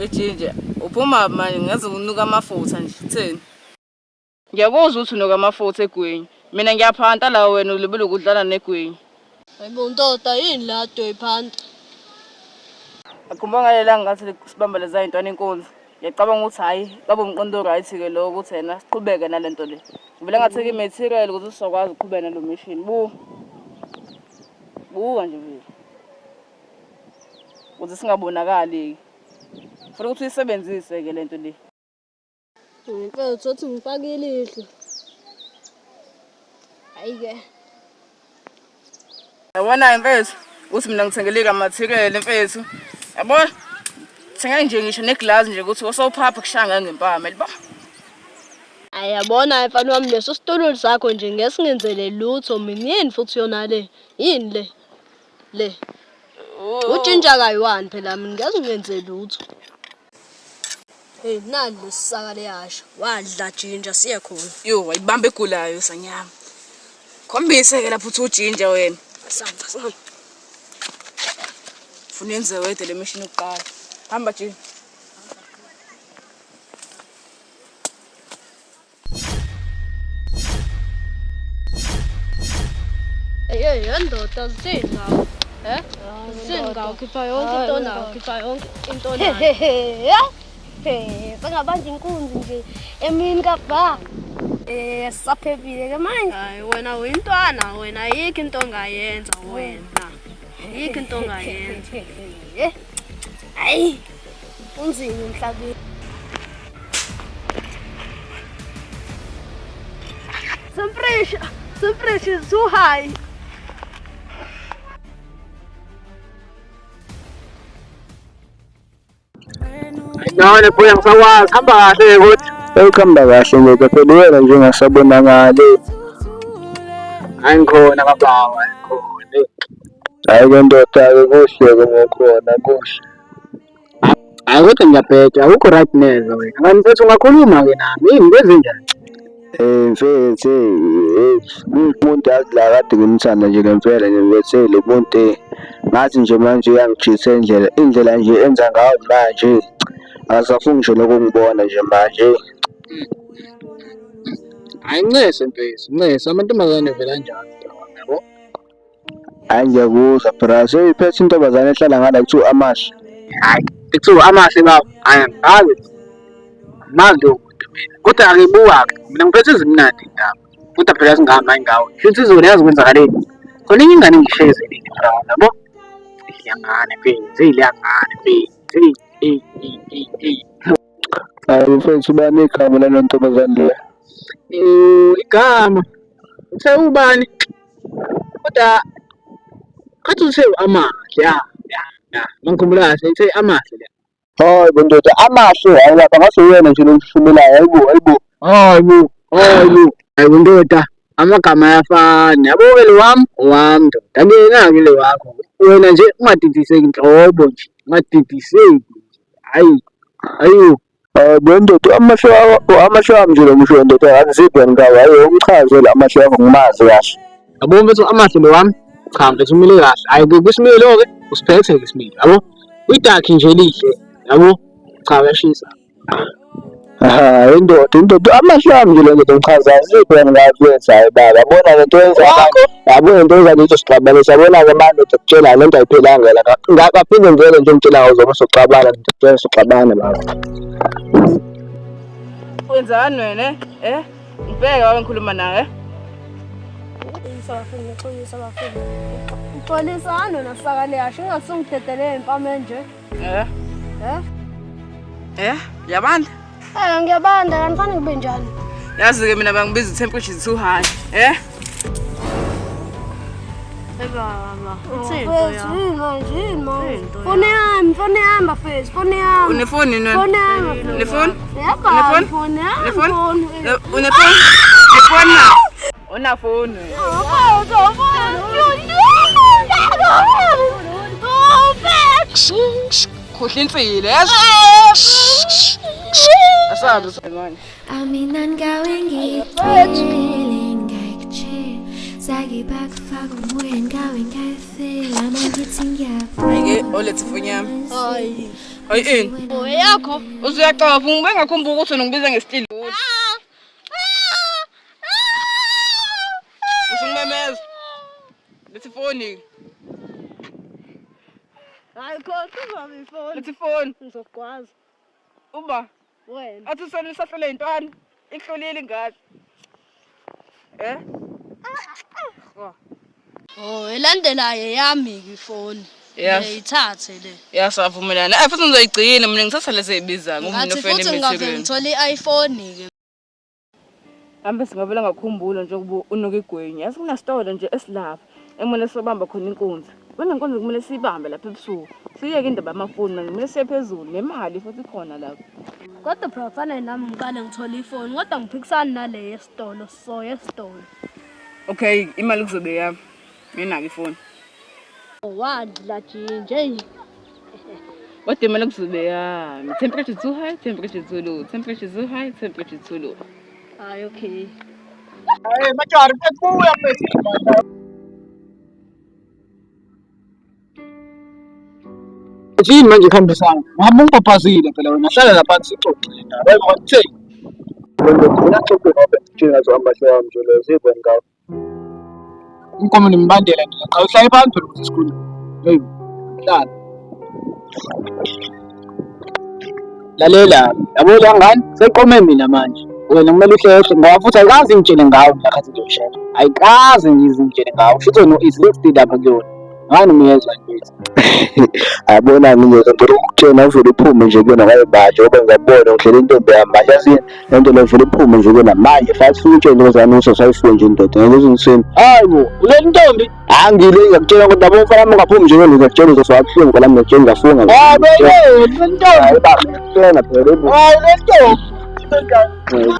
Ejinja, uphuma manje ngaze unuka amafutha nje. Utheni? Ngiyakuzwa ukuthi unuka amafutha egwenyu. Mina ngiyaphanta la wena ulibele ukudlala negwenyu. Hayibo ndoda yini la doyiphanta? Akhumbanga lela ngathi sibambeleza intwana enkonzo. Ngiyacabanga ukuthi hayi, kabe umqondo right ke lo ukuthi yena siqhubeke nalento le. Ngivela ngathi ke material ukuthi sizokwazi ukuqhubeka nalo mission. Buka nje vele. Ukuthi singabonakali. Kufanele ukuthi uyisebenzise ke lento le. Mfethu uthi ngifakile ihlo. Hayike. Yabona mfethu, uthi mina ngithengele ka material mfethu. Yabona? Thenga nje ngisho neglass nje ukuthi wasawuphapha kushanga ngempama, liba. Ayabona mfana wami leso sitolo sakho nje ngesingenzele lutho mina yini futhi yona le. Yini le? Le. Ujinja kayiwani phela mina ngeze ngenze lutho. Hey nani lesisaka leyasha. Wadla jinja siye khona. Yo, wayibamba egulayo sanyama. Khombise ke lapho uthi ujinja wena. Samba. Funa yenze wedwa le mission uqala. Hamba Jin. Hey ndoda zidla. Singaw khipha yonke into nawo, khipha yonke into nawo. Bangabanje inkunzi nje emini kabha. Saphephile ke manje. Hayi wena uyintwana, wena yikho into ongayenza wena. Yikho into ongayenza. Hayi. Unzima emhlabeni. Temperature is too high. None buya ngisakwazi hamba kahle ukuthi Ukuhamba kahle ngoba phela wena nje ungasabonakali. angikhona kabawa angikhona. Hayi ke ndoda-ke kuhle-ke ngokhona kuhle. Hayi kodwa ngiyabheja akukho right neza wena. Ngani mfethu ungakhuluma-ke nami yini ngezinjani? Mfethu umuntu yazi la kade ngimthanda nje ngempela nje mfethu le muntu ngathi nje manje uyangijisa indlela nje enza ngayo manje. Akasafuni nje lokungibona nje manje. Hayi ncese mfethu, ncese amantombazane vela njalo yabo. Hayi ngiyakuzwa phela seyiphethe intombazane ehlala ngala kuthiwa Amahle. Hayi kuthiwa Amahle baba. Hayi angazi. Manje umuntu mina. Kodwa akibuka-ke mina ngiphethe izimnandi indaba. Kodwa phela singahamba ngawo. Futhi izolo yazi kwenzakaleni. Khona enye ingane ngishezelile phela yabo. Iyangane mfethu, ilangane mfethu. Hayi mfethu ubani igama lalo ntombazane le? Igama. Uthe ubani? Kodwa kathi uthe Amahle mangikhumbula sethe Amahle le. Hayi bondoda Amahle hayi lapha ngase wena nje lomshumelayo hayibo. Hayi ndoda amagama ayafana yabo-ke lo wami ndoda angena-ke le wakho wena nje ungadidiseki nhlobo nje ungadidiseki hayi Bondoda Amahle wami nje lo musho ndoda angiziphi ngawo hayi umchazele Amahle wakho ngimazi kahle. yabo mfethu Amahle lo wami cha mfethu umile kahle hayi kwisimilo-ke usiphethe-ke isimilo yabo idakhi nje lihle yabo cha uyashisa. Hayi indoda Amahle wami nje lo ndoda ngichaza aziphi wena ngafethu hayi baba yabona lento yenza yabona into yenza nje sixabane sabona-ke manje ukutshela lento ayiphelanga la ngaphinde ngivele nje ngitshela uzobe soxabana ngitshela soxabana baba. Wenzani wena? Ngibheke wabe ngikhuluma nawe. Uxolisana nasaka leyasha ungasungidedele impama nje. Yabanda? Ngiyabanda kanti fanele kube njani? Yazi ke mina bangibiza temperature too high. Baba, uthini nto Yini manje? Fone yami bafethu, fone yami. Unefoni nini? Fone yami. Unefoni? Yabona Unefoni? fone yami. Unefoni? Unefoni? Unefoni na? Unafoni. Khohle insile yazi. Asabe manje. Amina ngawe ngicela ngikuche sakibakufaka umoya ngawe ngayifela mangithi ngiyafuna Ayike olethe ifoni yami. Hayi. Hayi ini. Oyakho. Usuyaqapha ngingakhumbula ukuthi nongibiza ngesitili. Usungimemeza. Lethi phone. Hayi khona ifoni. Lethi phone. Ngizokwazi. Uba Wena. athi usanisahlele intwana. Ihlolile ingane. Oh, elandelayo yami ifoni. Yes. Ngiyithathe le. Yasavumelana. Futhi ngizoyigcina mina ngisasa lezi ezibiza ngoba Ngathi nofeni futhi ngave emisebenzi. ngithola i-iPhone ke. Hambe singavela ngakhumbula nje ukuba unoke igwenye. Yazi kunasitolo nje esilapha. Ekumele sobamba khona inkunzi. Wena inkonzo kumele siyibambe lapha ebusuku. Siyeke indaba yamafoni manje kumele siye phezulu nemali futhi khona lapha. Kodwa bro fanele nami ngikale ngithola ifoni kodwa ngiphikisana nale yesitolo so yesitolo. Okay, imali kuzobe yami. Nginaka ifoni. Wadla nje. Kodwa imali kuzobe yami. Temperature too high, temperature too low. Temperature too high, temperature too low. Hayi okay. Hayi machari kuya mfethu. Yini manje khambisana? Ngabe ungiphaphazile phela wena hlala lapha sixoxe nawe. Hayi ngikutheni. Ngifuna xoxe ngoba ngitshela zohamba shwami nje lo zibone ngawo. Inkomo nimbandela nje. Cha uhlale phansi phela ukuthi isikhulu. Hey. Hlala. Lalela, yabo la ngani? Seqome mina manje. Wena kumele uhlehlo ngoba futhi ayikazi ngitshele ngawo la khathi ngiyoshela. Ayikazi ngizintshele ngawo. Futhi no is lifted up kuyona. Ngani umyezwa nje? Ayabona ngiyeza ngicela ukutshela uvele uphume nje kuyona ngabe manje ngoba ngiyabona uhlele intombi yami manje yazi lento le uvele uphume nje kuyona manje futhi ufuna utshele ngozana usasayifuni nje indoda ngeke ngisini hayibo uleli ntombi angile ngiyakutshela ukuthi yabo mfana ungaphumi nje kuyona ngiyakutshela uzoswabuhlungu phela ngiyakutshela ngafunga hayi le ntombi hayi baba ngiyakutshela phela hayi le ntombi